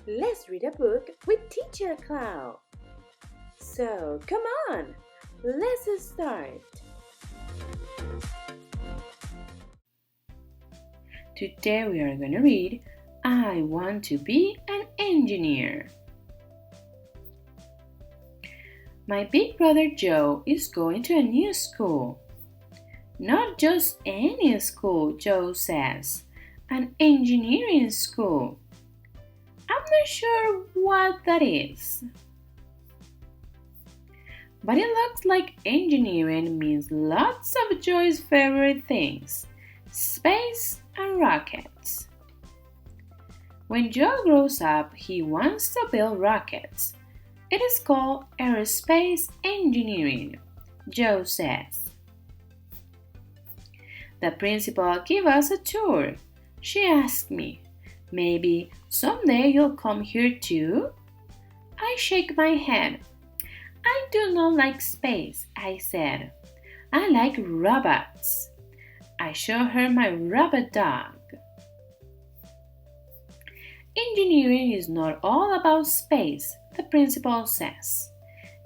Let's read a book with Teacher Clau. So, come on, let's start. Today we are going to read I Want to Be an Engineer. My big brother Joe is going to a new school. Not just any school, Joe says. An engineering school. I'm not sure what that is. But it looks like engineering means lots of Joe's favorite things, space and rockets. When Joe grows up, he wants to build rockets. It is called aerospace engineering, Joe says. The principal gave us a tour. She asked me, maybe someday you'll come here too? I shake my head. I do not like space, I said. I like robots. I show her my robot dog. Engineering is not all about space, the principal says.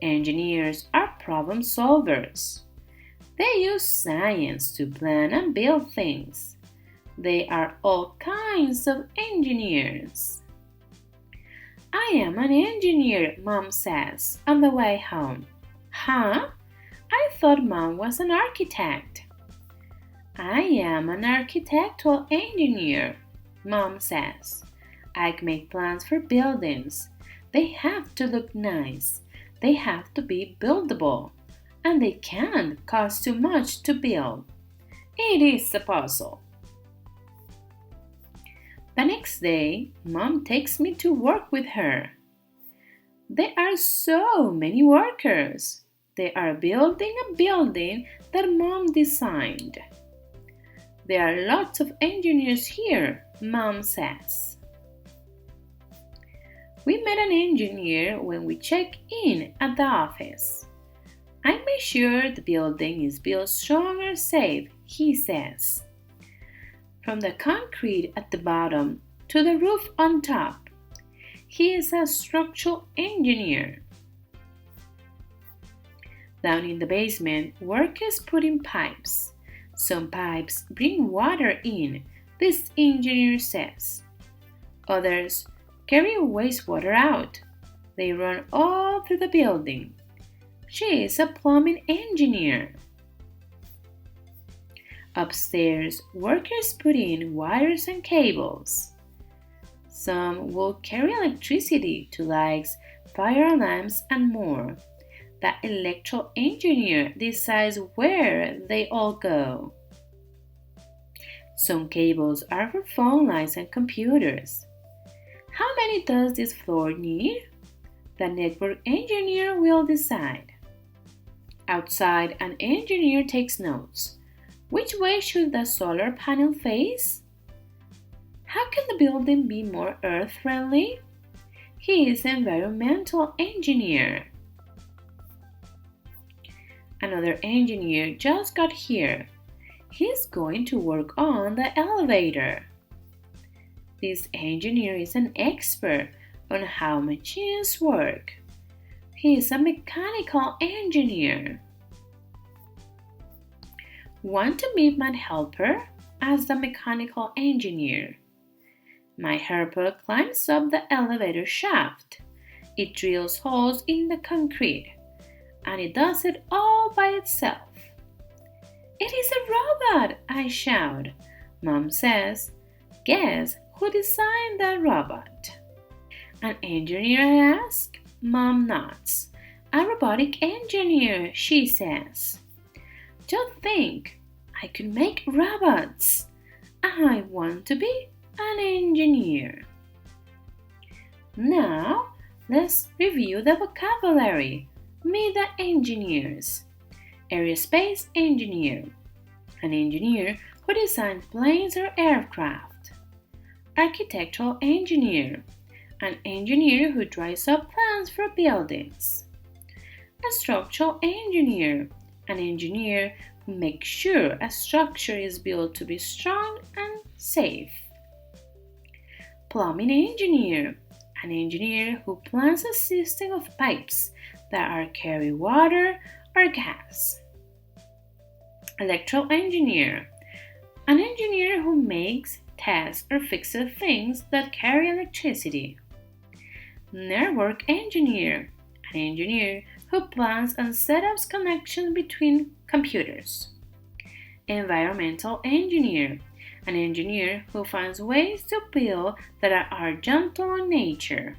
Engineers are problem solvers. They use science to plan and build things. They are all kinds of engineers. I am an engineer, Mom says on the way home. Huh? I thought Mom was an architect. I am an architectural engineer, Mom says. I make plans for buildings. They have to look nice. They have to be buildable. And they can't cost too much to build. It is a puzzle. The next day, Mom takes me to work with her. There are so many workers. They are building a building that Mom designed. There are lots of engineers here, Mom says. We met an engineer when we check in at the office. I make sure the building is built strong and safe, he says. From the concrete at the bottom to the roof on top. He is a structural engineer. Down in the basement, workers put in pipes. Some pipes bring water in, this engineer says. Others carry wastewater out. They run all through the building. She is a plumbing engineer. Upstairs, workers put in wires and cables. Some will carry electricity to lights, fire alarms, and more. The electrical engineer decides where they all go. Some cables are for phone lines and computers. How many does this floor need? The network engineer will decide. Outside, an engineer takes notes. Which way should the solar panel face? How can the building be more earth-friendly? He is an environmental engineer. Another engineer just got here. He's going to work on the elevator. This engineer is an expert on how machines work. He is a mechanical engineer. Want to meet my helper? Asked the mechanical engineer. My helper climbs up the elevator shaft. It drills holes in the concrete, and it does it all by itself. It is a robot, I shout. Mom says, guess who designed that robot? An engineer, I ask. Mom nods. A robotic engineer, she says. Just think, I could make robots. I want to be an engineer. Now, let's review the vocabulary. Meet the engineers. Aerospace engineer. An engineer who designs planes or aircraft. Architectural engineer. An engineer who draws up plans for buildings. A structural engineer. An engineer who makes sure a structure is built to be strong and safe. Plumbing engineer. an engineer who plans a system of pipes that are carry water or gas. Electrical engineer, an engineer who makes, tests, or fixes things that carry electricity. Network engineer, an engineer who plans and sets up connections between computers. Environmental engineer, an engineer who finds ways to build that are gentle on nature.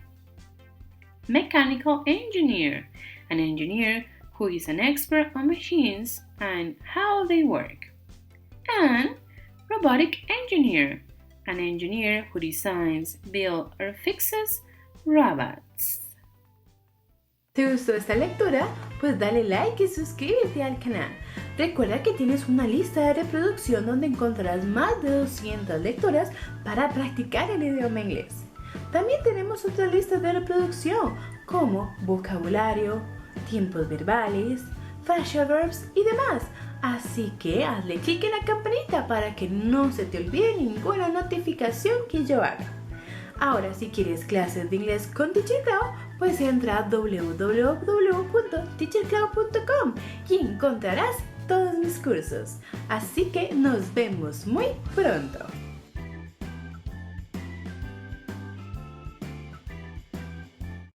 Mechanical engineer, an engineer who is an expert on machines and how they work. And robotic engineer, an engineer who designs, builds, or fixes robots. ¿Te gustó esta lectura? Pues dale like y suscríbete al canal. Recuerda que tienes una lista de reproducción donde encontrarás más de 200 lecturas para practicar el idioma inglés. También tenemos otras listas de reproducción como vocabulario, tiempos verbales, phrasal verbs y demás. Así que hazle clic en la campanita para que no se te olvide ninguna notificación que yo haga. Ahora, si quieres clases de inglés con Teacher Clau, pues entra a www.teacherclau.com y encontrarás todos mis cursos. Así que nos vemos muy pronto.